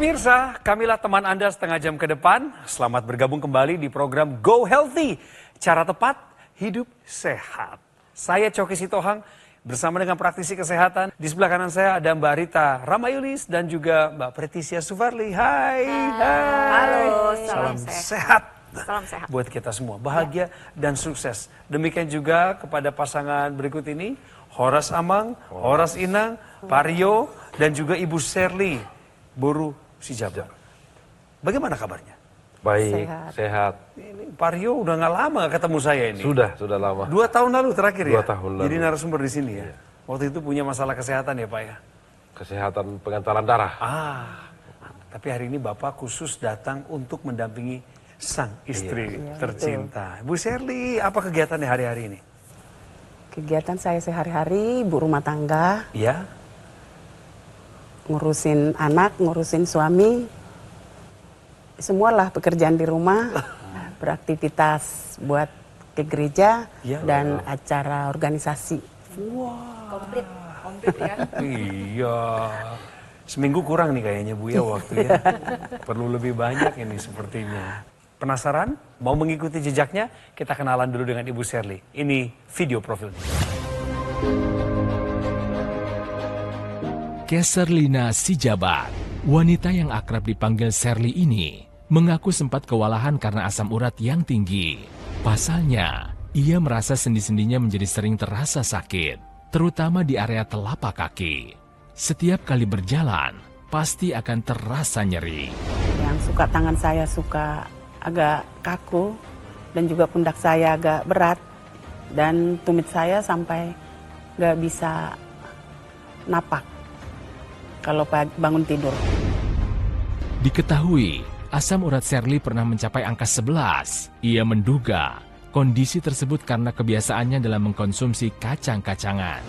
Pemirsa, kamilah teman Anda setengah jam ke depan. Selamat bergabung kembali di program Go Healthy. Cara tepat, hidup sehat. Saya Coki Sitohang bersama dengan praktisi kesehatan. Di sebelah kanan saya ada Mbak Rita Ramayulis dan juga Mbak Pretisia Sufarli. Hai. Halo, salam sehat. Salam sehat. Buat kita semua, bahagia dan sukses. Demikian juga kepada pasangan berikut ini, Horas Amang, Horas Inang, Pak Rio, dan juga Ibu Sherly Boru Sijabar. Bagaimana kabarnya? Baik, sehat. Ini Pak Rio udah nggak lama nggak ketemu saya ini. Sudah lama. 2 tahun lalu terakhir ya? 2 tahun lalu. Jadi narasumber di sini ya? Waktu itu punya masalah kesehatan ya Pak ya? Kesehatan pengantaran darah. Tapi hari ini Bapak khusus datang untuk mendampingi sang istri tercinta. Bu Sherly, apa kegiatannya hari-hari ini? Kegiatan saya sehari-hari, ibu rumah tangga, Ya? ngurusin anak, ngurusin suami, semualah pekerjaan di rumah, beraktivitas buat ke gereja dan acara organisasi. Komplit ya. Iya. Seminggu kurang nih kayaknya Bu ya waktunya. Perlu lebih banyak ini sepertinya. Penasaran? Mau mengikuti jejaknya? Kita kenalan dulu dengan Ibu Sherly. Ini video profilnya. Keserlina Sijabat, wanita yang akrab dipanggil Sherly ini, mengaku sempat kewalahan karena asam urat yang tinggi. Pasalnya, ia merasa sendi-sendinya menjadi sering terasa sakit, terutama di area telapak kaki. Setiap kali berjalan, pasti akan terasa nyeri. Yang suka tangan saya suka agak kaku dan juga pundak saya agak berat dan tumit saya sampai nggak bisa napak kalau bangun tidur. Diketahui, asam urat Sherly pernah mencapai angka 11. Ia menduga kondisi tersebut karena kebiasaannya dalam mengkonsumsi kacang-kacangan.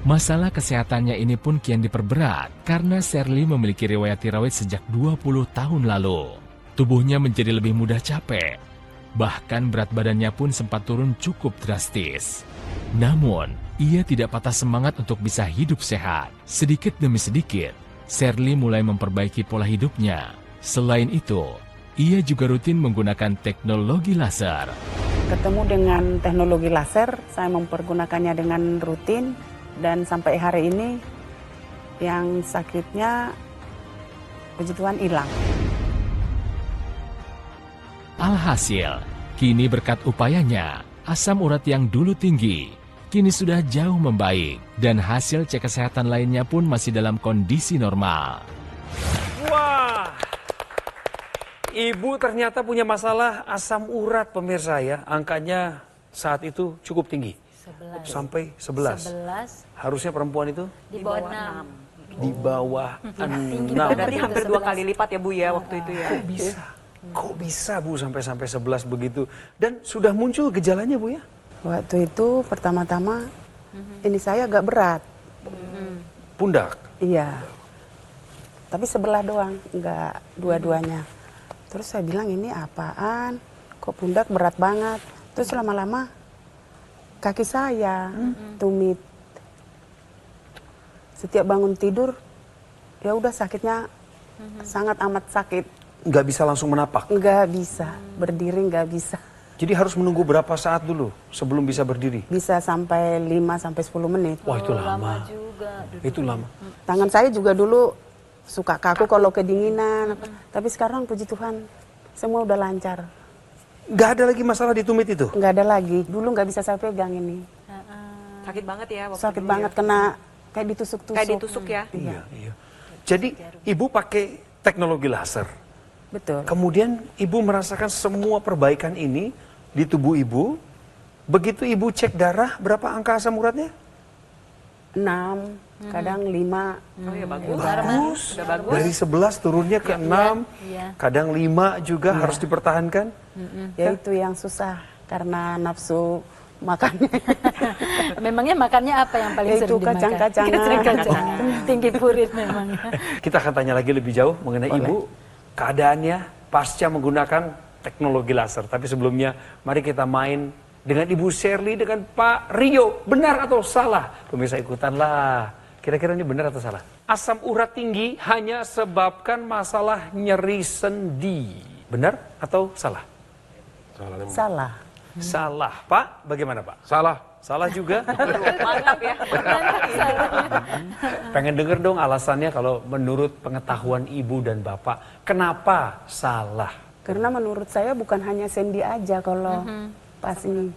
Masalah kesehatannya ini pun kian diperberat karena Sherly memiliki riwayat tiroid sejak 20 tahun lalu. Tubuhnya menjadi lebih mudah capek. Bahkan berat badannya pun sempat turun cukup drastis. Namun, ia tidak patah semangat untuk bisa hidup sehat. Sedikit demi sedikit, Sherly mulai memperbaiki pola hidupnya. Selain itu, ia juga rutin menggunakan teknologi laser. Ketemu dengan teknologi laser, saya mempergunakannya dengan rutin dan sampai hari ini yang sakitnya puji Tuhan hilang. Alhasil, kini berkat upayanya, asam urat yang dulu tinggi, kini sudah jauh membaik dan hasil cek kesehatan lainnya pun masih dalam kondisi normal. Wah, Ibu ternyata punya masalah asam urat pemirsa ya. Angkanya saat itu cukup tinggi. 11. Sampai 11. 11. Harusnya perempuan itu Di bawah 6. di bawah 6. Berarti hampir 2 kali lipat ya Bu ya waktu itu ya. Kok bisa Bu sampai 11 begitu? Dan sudah muncul gejalanya Bu ya? Waktu itu pertama-tama ini saya agak berat. Pundak. Iya. Tapi sebelah doang, enggak dua-duanya. Terus saya bilang ini apaan? Kok pundak berat banget? Terus lama-lama kaki saya tumit. Setiap bangun tidur ya udah sakitnya sangat amat sakit. Nggak bisa langsung menapak? Nggak bisa, berdiri nggak bisa. Jadi harus menunggu berapa saat dulu sebelum bisa berdiri? Bisa sampai 5-10 menit. Wah itu lama. Lama juga. Itu lama. Tangan saya juga dulu suka kaku kalau kedinginan. Tapi sekarang puji Tuhan semua udah lancar. Nggak ada lagi masalah di tumit itu? Nggak ada lagi. Dulu nggak bisa saya pegang ini. Sakit banget ya waktu Sakit dulu banget ya. kena kayak ditusuk-tusuk. Kayak ditusuk ya. Iya. Jadi Ibu pakai teknologi laser. Betul. Kemudian Ibu merasakan semua perbaikan ini di tubuh Ibu. Begitu Ibu cek darah, berapa angka asam uratnya? 6, kadang 5. Oh ya bagus. Bagus. Sudah bagus. Dari 11 turunnya ke 6. Iya. Kadang 5 juga harus dipertahankan. Ya itu yang susah karena nafsu makannya. Memangnya makannya apa yang paling Itu sering dimakan? kacang-kacangan. Kacang-kacangan. Tinggi purit memang. Kita akan tanya lagi lebih jauh mengenai Boleh. Ibu, keadaannya pasca menggunakan teknologi laser. Tapi sebelumnya, mari kita main dengan Ibu Sherly, dengan Pak Rio. Benar atau salah? Pemirsa ikutanlah Kira-kira ini benar atau salah? Asam urat tinggi hanya sebabkan masalah nyeri sendi. Benar atau salah? Salah. Salah. Pak, bagaimana Pak? Salah. Salah juga? Mantap ya. Pengen denger dong alasannya kalau menurut pengetahuan ibu dan bapak. Kenapa salah? Karena menurut saya bukan hanya sendi aja kalau pas ini.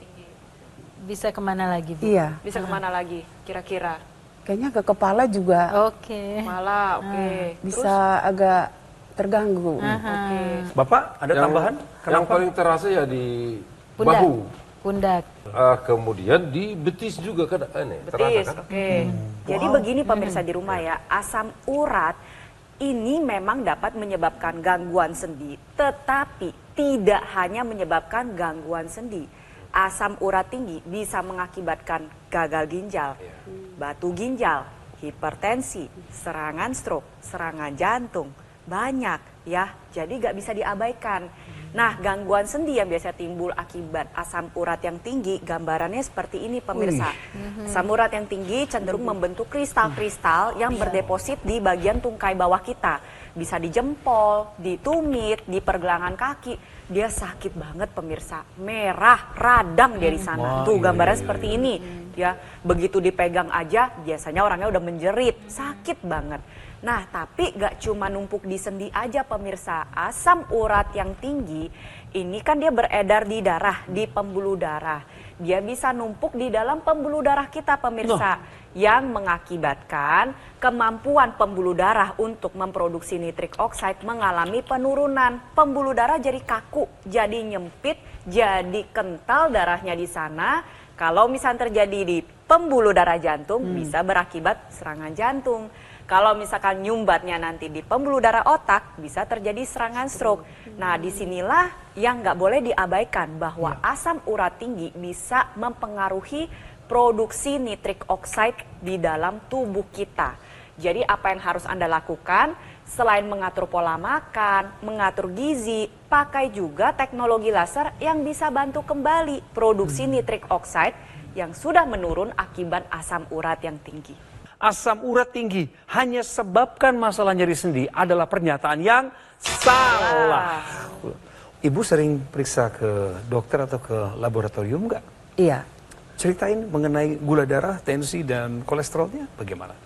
Bisa kemana lagi, Bu? Iya, Bisa kemana lagi kira-kira? kayaknya ke kepala juga Oke. Malah, oke. bisa agak terganggu. Oke. Bapak ada tambahan? Yang paling terasa ya di Pundak. bahu. Pundak. Kemudian di betis juga kan aneh. Betis, Terasa kan? oke. Jadi begini pemirsa di rumah ya, asam urat ini memang dapat menyebabkan gangguan sendi, tetapi tidak hanya menyebabkan gangguan sendi. Asam urat tinggi bisa mengakibatkan gagal ginjal, batu ginjal, hipertensi, serangan stroke, serangan jantung, banyak ya, jadi gak bisa diabaikan. Nah, gangguan sendi yang biasa timbul akibat asam urat yang tinggi, gambarannya seperti ini pemirsa. Asam urat yang tinggi cenderung membentuk kristal-kristal yang berdeposit di bagian tungkai bawah kita. Bisa di jempol, di tumit, di pergelangan kaki. Dia sakit banget pemirsa, merah, radang dari sana. Tuh gambaran seperti ini. Ya, begitu dipegang aja biasanya orangnya udah menjerit, sakit banget. Nah, tapi gak cuma numpuk di sendi aja pemirsa. Asam urat yang tinggi ini kan dia beredar di darah, di pembuluh darah. Dia bisa numpuk di dalam pembuluh darah kita pemirsa. Yang mengakibatkan kemampuan pembuluh darah untuk memproduksi nitrik oxide mengalami penurunan. Pembuluh darah jadi kaku, jadi nyempit, jadi kental darahnya di sana. Kalau misalnya terjadi di pembuluh darah jantung bisa berakibat serangan jantung. Kalau misalkan nyumbatnya nanti di pembuluh darah otak, bisa terjadi serangan stroke. Nah, disinilah yang nggak boleh diabaikan bahwa asam urat tinggi bisa mempengaruhi produksi nitrik oxide di dalam tubuh kita. Jadi apa yang harus Anda lakukan? Selain mengatur pola makan, mengatur gizi, pakai juga teknologi laser yang bisa bantu kembali produksi nitrik oxide yang sudah menurun akibat asam urat yang tinggi. Asam urat tinggi hanya sebabkan masalah nyeri sendi adalah pernyataan yang salah. Ibu sering periksa ke dokter atau ke laboratorium nggak? Iya. Ceritain mengenai gula darah, tensi, dan kolesterolnya bagaimana?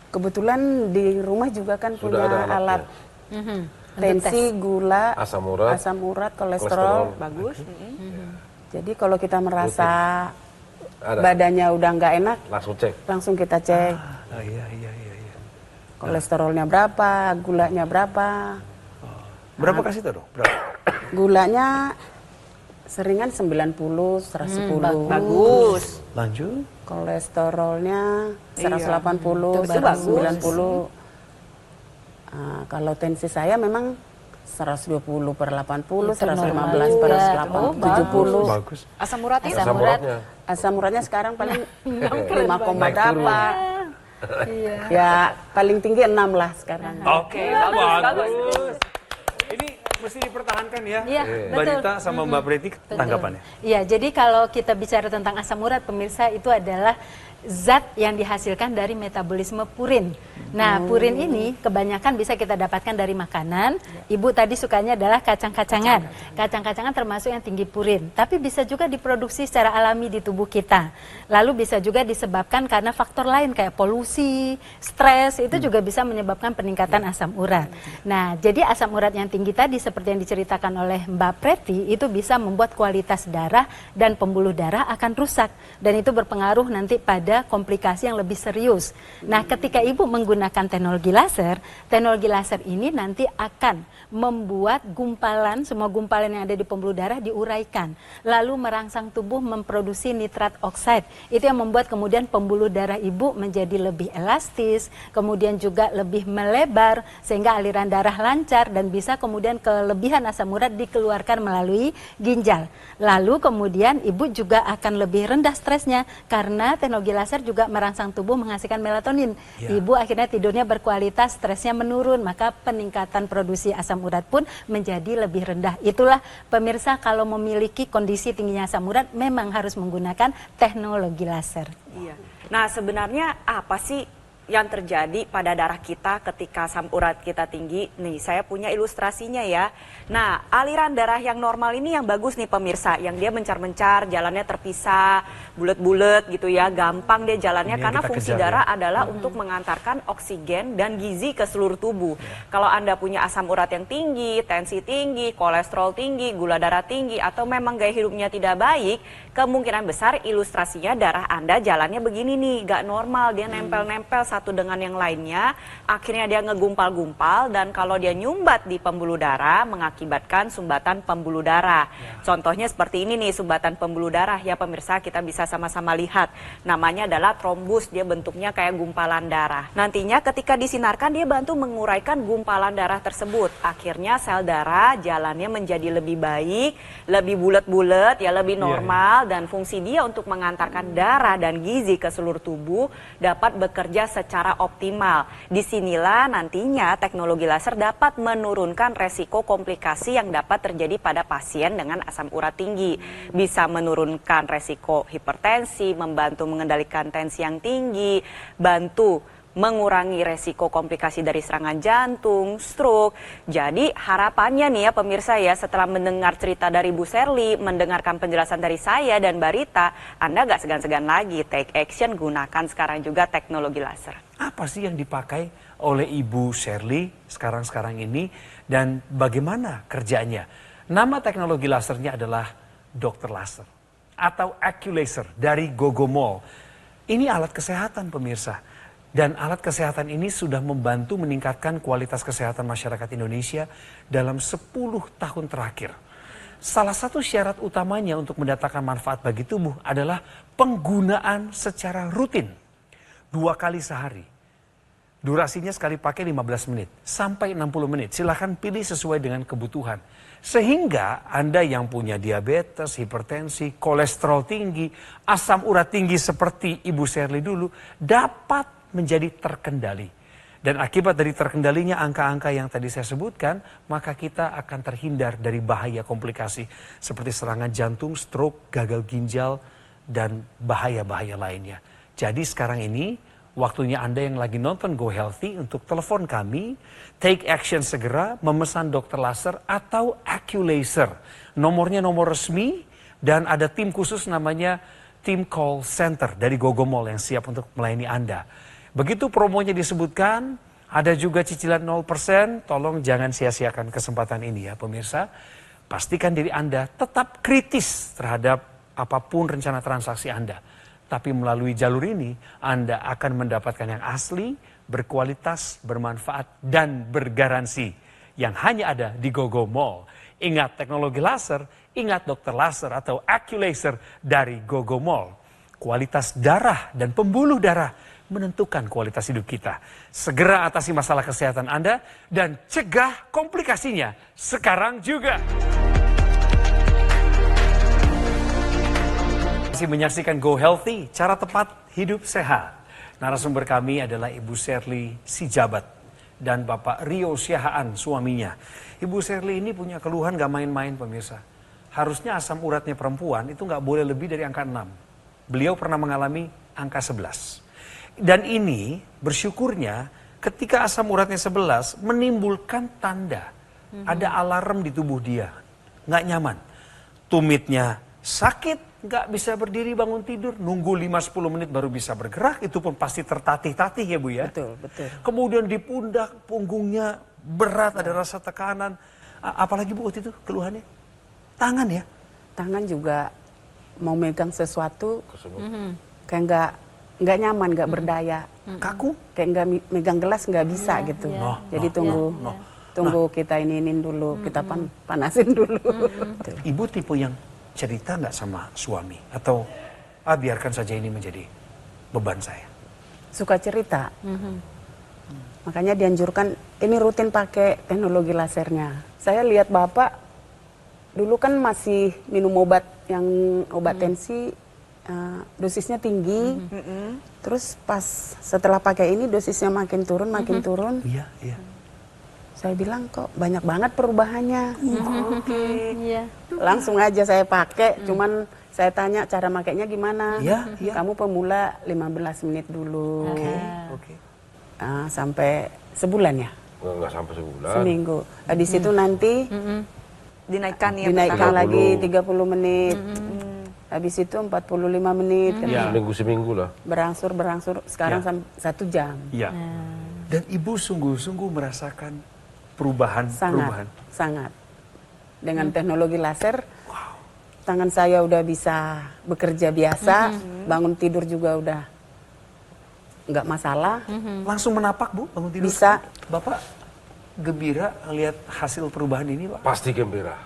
Kebetulan di rumah juga kan Sudah punya ada alatnya. alat tensi, gula, Asam urat, kolesterol. Bagus. Jadi kalau kita merasa Ada. badannya udah nggak enak, Langsung cek. langsung kita cek Iya. kolesterolnya berapa, gulanya berapa. Berapa kasih tahu dong? Berapa? Gulanya seringan 90, 110. Bagus. Lanjut. Kolesterolnya 180, Itu bagus. 90. Kalau tensi saya memang 120 per 80, Itu 115 per normal 80, juga. 70. Bagus. Asam uratnya? Asam Asam urat. uratnya. Asam uratnya sekarang paling 5, Naik berapa. Iya. Ya paling tinggi 6 lah sekarang. Oke, bagus. Ini mesti dipertahankan ya, Iya, Mbak betul. Dita sama Mbak Preti tanggapannya. Iya, jadi kalau kita bicara tentang asam urat, pemirsa, itu adalah zat yang dihasilkan dari metabolisme purin. Nah, purin ini kebanyakan bisa kita dapatkan dari makanan. Ibu tadi sukanya adalah kacang-kacangan. Kacang-kacangan termasuk yang tinggi purin, tapi bisa juga diproduksi secara alami di tubuh kita. Lalu bisa juga disebabkan karena faktor lain kayak polusi, stres, itu juga bisa menyebabkan peningkatan asam urat. Nah, jadi asam urat yang tinggi tadi seperti yang diceritakan oleh Mbak Preti itu bisa membuat kualitas darah dan pembuluh darah akan rusak, dan itu berpengaruh nanti pada komplikasi yang lebih serius. Nah, ketika ibu menggunakan teknologi laser ini nanti akan membuat gumpalan, semua gumpalan yang ada di pembuluh darah diuraikan, lalu merangsang tubuh memproduksi nitrat oxide. Itu yang membuat kemudian pembuluh darah ibu menjadi lebih elastis, kemudian juga lebih melebar sehingga aliran darah lancar dan bisa kemudian kelebihan asam urat dikeluarkan melalui ginjal. Lalu kemudian ibu juga akan lebih rendah stresnya karena teknologi laser juga merangsang tubuh menghasilkan melatonin. Ya. Ibu akhirnya tidurnya berkualitas, stresnya menurun, maka peningkatan produksi asam urat pun menjadi lebih rendah. Itulah pemirsa, kalau memiliki kondisi tingginya asam urat memang harus menggunakan teknologi laser. Iya. Nah, sebenarnya apa sih yang terjadi pada darah kita ketika asam urat kita tinggi? Nih, saya punya ilustrasinya ya. Nah, aliran darah yang normal ini yang bagus nih pemirsa, yang dia mencar-mencar, jalannya terpisah, bulat-bulat gitu ya, gampang dia jalannya Ini yang karena kita fungsi kejar, ya. darah adalah untuk mengantarkan oksigen dan gizi ke seluruh tubuh. Kalau Anda punya asam urat yang tinggi, tensi tinggi, kolesterol tinggi, gula darah tinggi, atau memang gaya hidupnya tidak baik, kemungkinan besar ilustrasinya darah Anda jalannya begini nih, gak normal, dia nempel-nempel satu dengan yang lainnya, akhirnya dia ngegumpal-gumpal, dan kalau dia nyumbat di pembuluh darah mengakibatkan sumbatan pembuluh darah. Contohnya seperti ini nih, sumbatan pembuluh darah ya pemirsa, kita bisa sama-sama lihat. Namanya adalah trombus, dia bentuknya kayak gumpalan darah. Nantinya ketika disinarkan dia bantu menguraikan gumpalan darah tersebut. Akhirnya sel darah jalannya menjadi lebih baik, lebih bulat-bulat ya, lebih normal, dan fungsi dia untuk mengantarkan darah dan gizi ke seluruh tubuh dapat bekerja secara optimal. Disinilah nantinya teknologi laser dapat menurunkan resiko komplikasi yang dapat terjadi pada pasien dengan asam urat tinggi. Bisa menurunkan resiko hipertensi, membantu mengendalikan tensi yang tinggi, bantu mengurangi resiko komplikasi dari serangan jantung, stroke. Jadi harapannya nih ya pemirsa ya, setelah mendengar cerita dari Bu Sherly, mendengarkan penjelasan dari saya dan Mbak Rita, Anda gak segan-segan lagi, take action, gunakan sekarang juga teknologi laser. Apa sih yang dipakai oleh Ibu Sherly sekarang-sekarang ini dan bagaimana kerjanya? Nama teknologi lasernya adalah Dr. Laser atau Acculaser dari Gogomol. Ini alat kesehatan pemirsa. Dan alat kesehatan ini sudah membantu meningkatkan kualitas kesehatan masyarakat Indonesia dalam 10 tahun terakhir. Salah satu syarat utamanya untuk mendatangkan manfaat bagi tubuh adalah penggunaan secara rutin. 2 kali sehari. Durasinya sekali pakai 15 menit sampai 60 menit. Silahkan pilih sesuai dengan kebutuhan. Sehingga Anda yang punya diabetes, hipertensi, kolesterol tinggi, asam urat tinggi seperti Ibu Sherly dulu dapat menjadi terkendali. Dan akibat dari terkendalinya angka-angka yang tadi saya sebutkan, maka kita akan terhindar dari bahaya komplikasi seperti serangan jantung, stroke, gagal ginjal, dan bahaya-bahaya lainnya. Jadi sekarang ini waktunya Anda yang lagi nonton Go Healthy untuk telepon kami, take action segera, memesan Dr. Laser atau Acculaser. Nomornya nomor resmi dan ada tim khusus namanya tim call center dari Gogomol yang siap untuk melayani Anda. Begitu promonya disebutkan, ada juga cicilan 0%, tolong jangan sia-siakan kesempatan ini ya pemirsa. Pastikan diri Anda tetap kritis terhadap apapun rencana transaksi Anda. Tapi melalui jalur ini, Anda akan mendapatkan yang asli, berkualitas, bermanfaat, dan bergaransi. Yang hanya ada di Gogomol. Ingat teknologi laser, ingat Dr. Laser atau Acculaser dari Gogomol. Kualitas darah dan pembuluh darah menentukan kualitas hidup kita. Segera atasi masalah kesehatan Anda dan cegah komplikasinya sekarang juga. Masih menyaksikan Go Healthy, cara tepat hidup sehat. Narasumber kami adalah Ibu Sherly Sijabat dan Bapak Rio Siahaan suaminya. Ibu Sherly ini punya keluhan gak main-main pemirsa. Harusnya asam uratnya perempuan itu gak boleh lebih dari angka 6. Beliau pernah mengalami angka 11. Dan ini bersyukurnya ketika asam uratnya 11 menimbulkan tanda. Ada alarm di tubuh dia. Nggak nyaman. Tumitnya sakit, nggak bisa berdiri bangun tidur. Nunggu 5-10 menit baru bisa bergerak. Itu pun pasti tertatih-tatih ya Bu ya. Betul, betul. Kemudian di pundak, punggungnya berat, ada rasa tekanan. Apalagi Bu waktu itu keluhannya? Tangan ya? Tangan juga mau megang sesuatu kayak nggak nyaman, nggak berdaya. Kaku? Kayak nggak megang gelas nggak bisa gitu. Jadi tunggu kita iniin dulu, kita panasin dulu. Ibu tipe yang cerita nggak sama suami? Atau biarkan saja ini menjadi beban saya? Suka cerita. Makanya dianjurkan ini rutin pakai teknologi lasernya. Saya lihat Bapak dulu kan masih minum obat yang obat tensi dosisnya tinggi. Terus pas setelah pakai ini dosisnya makin turun. Iya, iya. Saya bilang kok banyak banget perubahannya. Iya. Langsung aja saya pakai, cuman saya tanya cara makainya gimana. Iya, iya. Kamu pemula 15 menit dulu. Oke. Sampai sebulan ya? Nggak sampai sebulan. Seminggu. Habis itu nanti Dinaikkan ya. dinaikkan 30. lagi 30 menit. Habis itu 45 menit. kan. Iya. Seminggu lah. Berangsur sekarang Ya. 1 jam. Iya. Dan ibu sungguh-sungguh merasakan perubahan. Sangat. Dengan teknologi laser, tangan saya udah bisa bekerja biasa, bangun tidur juga udah nggak masalah. Langsung menapak, Bu, bangun tidur? Bisa. Bapak gembira lihat hasil perubahan ini, Pak? Pasti gembira.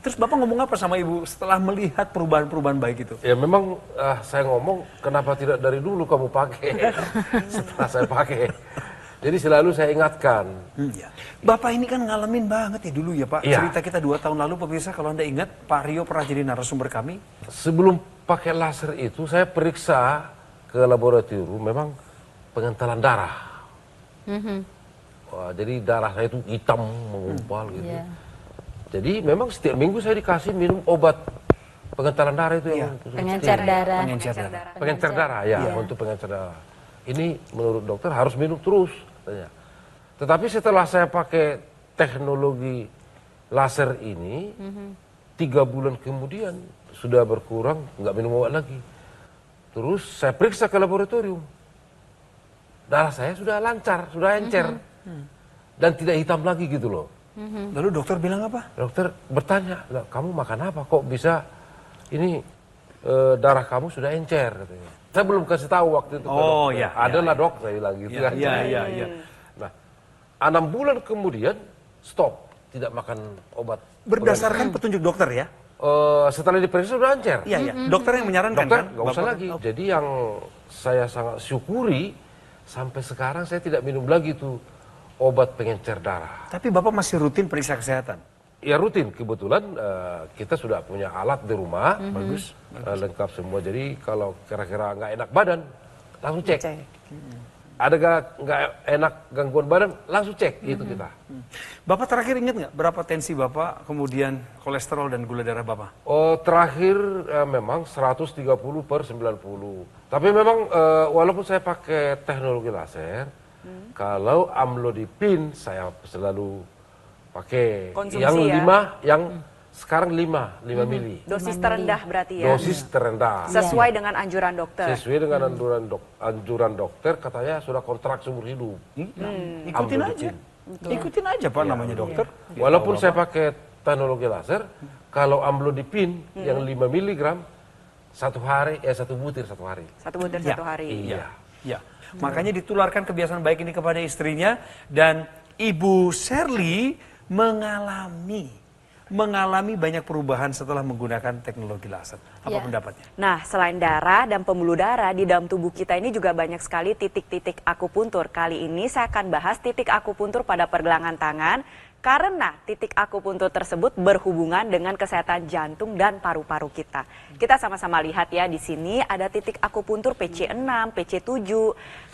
Terus Bapak ngomong apa sama Ibu setelah melihat perubahan-perubahan baik itu? Ya memang saya ngomong kenapa tidak dari dulu kamu pakai setelah saya pakai. Jadi selalu saya ingatkan. Iya. Bapak ini kan ngalamin banget ya dulu ya, Pak. Iya. Cerita kita 2 tahun lalu, pemirsa, kalau Anda ingat, Pak Rio pernah jadi narasumber kami. Sebelum pakai laser itu saya periksa ke laboratorium memang pengentalan darah. Wah, jadi darah saya itu hitam mengumpal gitu. Iya. Jadi memang setiap minggu saya dikasih minum obat pengentalan darah itu yang Pengencer darah. Pengencer darah. pengencer darah ya, untuk pengencer darah. Ini menurut dokter harus minum terus katanya. Tetapi setelah saya pakai teknologi laser ini, 3 bulan kemudian sudah berkurang, nggak minum obat lagi. Terus saya periksa ke laboratorium, darah saya sudah lancar, sudah encer, dan tidak hitam lagi gitu loh. Lalu dokter bilang apa? Dokter bertanya, "Lah, kamu makan apa? Kok bisa ini darah kamu sudah encer?" katanya. Saya belum kasih tahu waktu itu. ke Oh, dokter. iya, Adalah iya. dok, saya bilang gitu kan. Iya. Nah, 6 bulan kemudian stop, tidak makan obat. Berdasarkan petunjuk dokter ya? Setelah diperiksa sudah encer. Iya, iya. Dokter yang menyarankan Dokter kan? nggak usah Bapak- lagi. Jadi yang saya sangat syukuri sampai sekarang saya tidak minum lagi tuh obat pengencer darah. Tapi Bapak masih rutin periksa kesehatan? Ya rutin, kebetulan kita sudah punya alat di rumah, bagus, lengkap semua. Jadi kalau kira-kira nggak enak badan, langsung cek. Ada nggak enak gangguan badan, langsung cek, itu kita. Bapak terakhir ingat nggak berapa tensi Bapak, kemudian kolesterol dan gula darah Bapak? Terakhir memang 130/90. Tapi memang walaupun saya pakai teknologi laser, kalau amlodipin saya selalu pakai Konsumsi yang ya? 5, yang sekarang 5 mili. Dosis terendah berarti ya. Dosis terendah. Sesuai dengan anjuran dokter. Sesuai dengan anjuran dokter, katanya sudah kontrak seumur hidup. Ikutin aja. Ikutin aja Pak namanya dokter. Walaupun saya pakai teknologi laser, kalau amlodipin yang 5 miligram, 1 hari, 1 butir 1 hari. 1 butir Ya. 1 hari. Iya. Ya, makanya ditularkan kebiasaan baik ini kepada istrinya, dan Ibu Sherly mengalami banyak perubahan setelah menggunakan teknologi laser. Apa Ya. pendapatnya? Nah, selain darah dan pembuluh darah, di dalam tubuh kita ini juga banyak sekali titik-titik akupuntur. Kali ini saya akan bahas titik akupuntur pada pergelangan tangan, karena titik akupuntur tersebut berhubungan dengan kesehatan jantung dan paru-paru kita. Kita sama-sama lihat ya, di sini ada titik akupuntur PC6, PC7,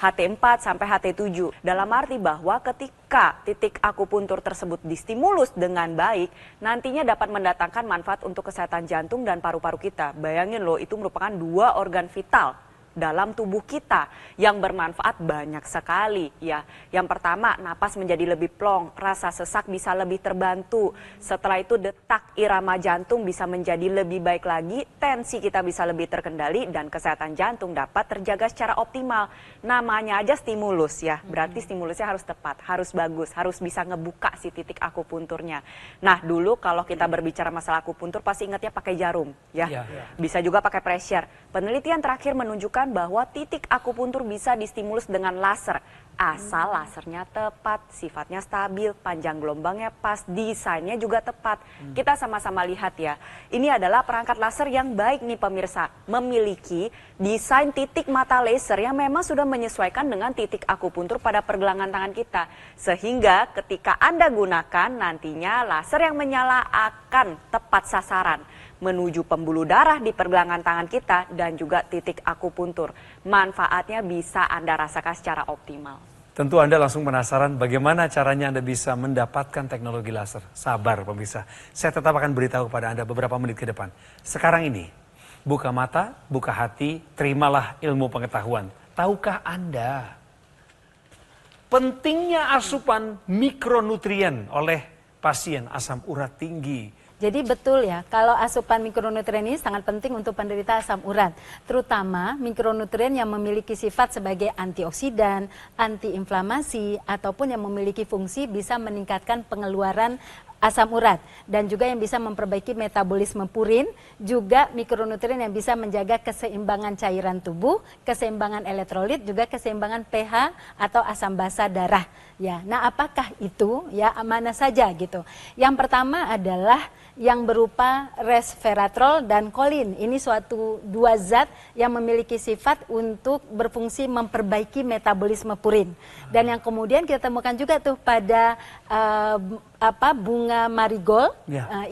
HT4 sampai HT7. Dalam arti bahwa ketika titik akupuntur tersebut distimulus dengan baik, nantinya dapat mendatangkan manfaat untuk kesehatan jantung dan paru-paru kita. Bayangin loh, itu merupakan 2 organ vital dalam tubuh kita yang bermanfaat banyak sekali ya. Yang pertama, napas menjadi lebih plong, rasa sesak bisa lebih terbantu. Setelah itu detak irama jantung bisa menjadi lebih baik lagi, tensi kita bisa lebih terkendali dan kesehatan jantung dapat terjaga secara optimal. Namanya aja stimulus ya. Berarti stimulusnya harus tepat, harus bagus, harus bisa ngebuka si titik akupunturnya. Nah, dulu kalau kita berbicara masalah akupuntur pasti ingatnya pakai jarum ya. Bisa juga pakai pressure. Penelitian terakhir menunjukkan bahwa titik akupuntur bisa distimulus dengan laser Asal lasernya tepat, sifatnya stabil, panjang gelombangnya pas, desainnya juga tepat. Kita sama-sama lihat ya, ini adalah perangkat laser yang baik nih pemirsa. Memiliki desain titik mata laser yang memang sudah menyesuaikan dengan titik akupuntur pada pergelangan tangan kita. Sehingga ketika Anda gunakan, nantinya laser yang menyala akan tepat sasaran menuju pembuluh darah di pergelangan tangan kita dan juga titik akupuntur. Manfaatnya bisa Anda rasakan secara optimal. Tentu Anda langsung penasaran bagaimana caranya Anda bisa mendapatkan teknologi laser. Sabar pemirsa, saya tetap akan beritahu kepada Anda beberapa menit ke depan. Sekarang ini, buka mata, buka hati, terimalah ilmu pengetahuan. Tahukah Anda pentingnya asupan mikronutrien oleh pasien asam urat tinggi? Jadi betul ya, kalau asupan mikronutrien ini sangat penting untuk penderita asam urat. Terutama mikronutrien yang memiliki sifat sebagai antioksidan, antiinflamasi, ataupun yang memiliki fungsi bisa meningkatkan pengeluaran asam urat. Dan juga yang bisa memperbaiki metabolisme purin, juga mikronutrien yang bisa menjaga keseimbangan cairan tubuh, keseimbangan elektrolit, juga keseimbangan pH atau asam basa darah. Ya, nah apakah itu? Ya, mana saja gitu. Yang pertama adalah yang berupa resveratrol dan kolin. Ini suatu dua zat yang memiliki sifat untuk berfungsi memperbaiki metabolisme purin. Dan yang kemudian kita temukan juga tuh pada bunga marigold,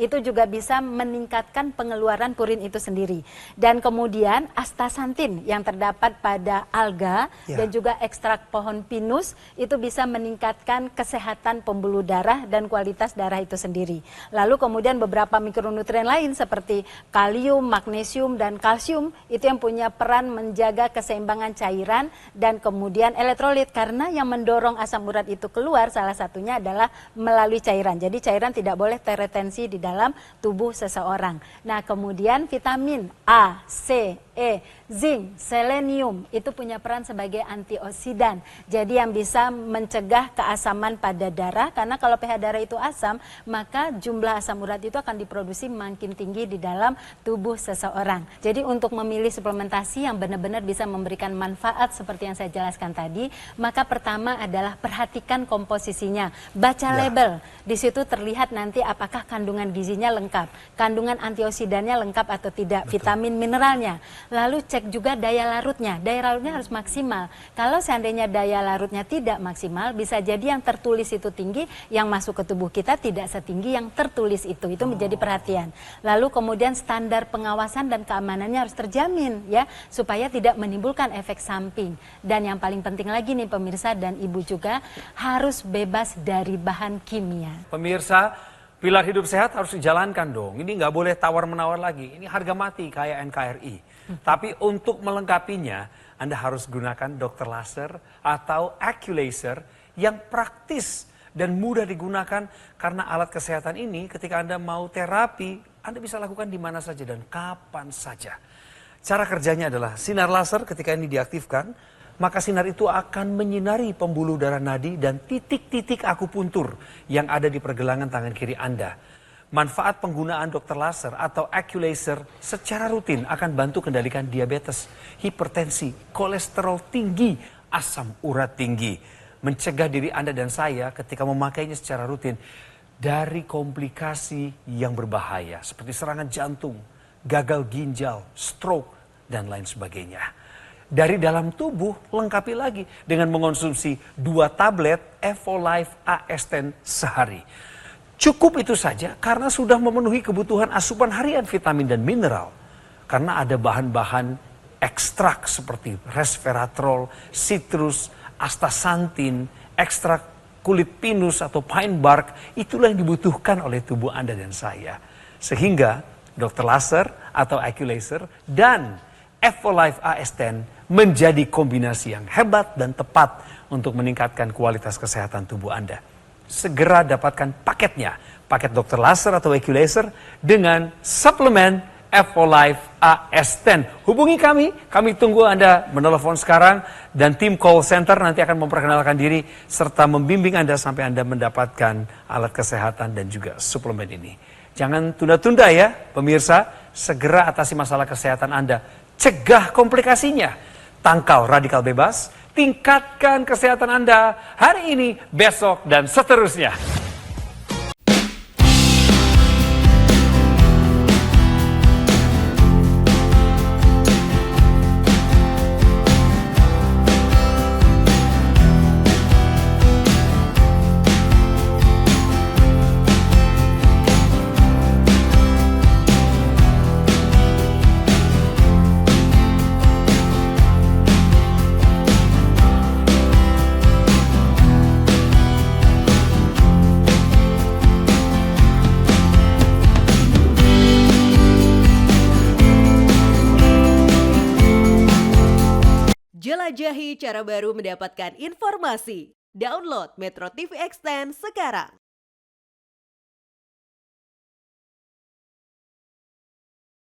itu juga bisa meningkatkan pengeluaran purin itu sendiri. Dan kemudian astaxanthin yang terdapat pada alga dan juga ekstrak pohon pinus itu bisa meningkatkan kesehatan pembuluh darah dan kualitas darah itu sendiri. Lalu kemudian beberapa mikronutrien lain seperti kalium, magnesium, dan kalsium itu yang punya peran menjaga keseimbangan cairan dan kemudian elektrolit, karena yang mendorong asam urat itu keluar salah satunya adalah melalui cairan. Jadi cairan tidak boleh teretensi di dalam tubuh seseorang. Nah, kemudian vitamin A, C, E, zinc, selenium itu punya peran sebagai antioksidan. Jadi yang bisa mencegah keasaman pada darah, karena kalau pH darah itu asam, maka jumlah asam urat itu akan diproduksi makin tinggi di dalam tubuh seseorang. Jadi untuk memilih suplementasi yang benar-benar bisa memberikan manfaat seperti yang saya jelaskan tadi, maka pertama adalah perhatikan komposisinya, baca label. Di situ terlihat nanti apakah kandungan gizinya lengkap, kandungan antioksidannya lengkap atau tidak, vitamin mineralnya. Lalu cek juga daya larutnya harus maksimal. Kalau seandainya daya larutnya tidak maksimal, bisa jadi yang tertulis itu tinggi, yang masuk ke tubuh kita tidak setinggi yang tertulis itu menjadi perhatian. Lalu kemudian standar pengawasan dan keamanannya harus terjamin ya, supaya tidak menimbulkan efek samping. Dan yang paling penting lagi nih pemirsa dan ibu juga, harus bebas dari bahan kimia. Pemirsa, pilar hidup sehat harus dijalankan dong. Ini nggak boleh tawar-menawar lagi. Ini harga mati kayak NKRI. Tapi untuk melengkapinya, Anda harus gunakan dokter laser atau Aculaser yang praktis dan mudah digunakan, karena alat kesehatan ini ketika Anda mau terapi, Anda bisa lakukan di mana saja dan kapan saja. Cara kerjanya adalah sinar laser ketika ini diaktifkan, maka sinar itu akan menyinari pembuluh darah nadi dan titik-titik akupuntur yang ada di pergelangan tangan kiri Anda. Manfaat penggunaan dokter laser atau Aculaser secara rutin akan bantu kendalikan diabetes, hipertensi, kolesterol tinggi, asam urat tinggi. Mencegah diri Anda dan saya ketika memakainya secara rutin dari komplikasi yang berbahaya seperti serangan jantung, gagal ginjal, stroke, dan lain sebagainya. Dari dalam tubuh lengkapi lagi dengan mengonsumsi 2 tablet Evolife AS10 sehari. Cukup itu saja karena sudah memenuhi kebutuhan asupan harian vitamin dan mineral. Karena ada bahan-bahan ekstrak seperti resveratrol, citrus, astaxanthin, ekstrak kulit pinus atau pine bark, itulah yang dibutuhkan oleh tubuh Anda dan saya. Sehingga dokter laser atau Aculaser dan Evolife AS10 menjadi kombinasi yang hebat dan tepat untuk meningkatkan kualitas kesehatan tubuh Anda. Segera dapatkan paketnya, paket dokter laser atau Aculaser dengan suplemen Evolife AS10. Hubungi kami tunggu Anda menelepon sekarang, dan tim call center nanti akan memperkenalkan diri serta membimbing Anda sampai Anda mendapatkan alat kesehatan dan juga suplemen ini. Jangan tunda-tunda ya pemirsa, segera atasi masalah kesehatan Anda, cegah komplikasinya. Tangkal radikal bebas, Tingkatkan kesehatan Anda hari ini, besok, dan seterusnya. Jelajahi cara baru mendapatkan informasi. Download Metro TV Extend sekarang.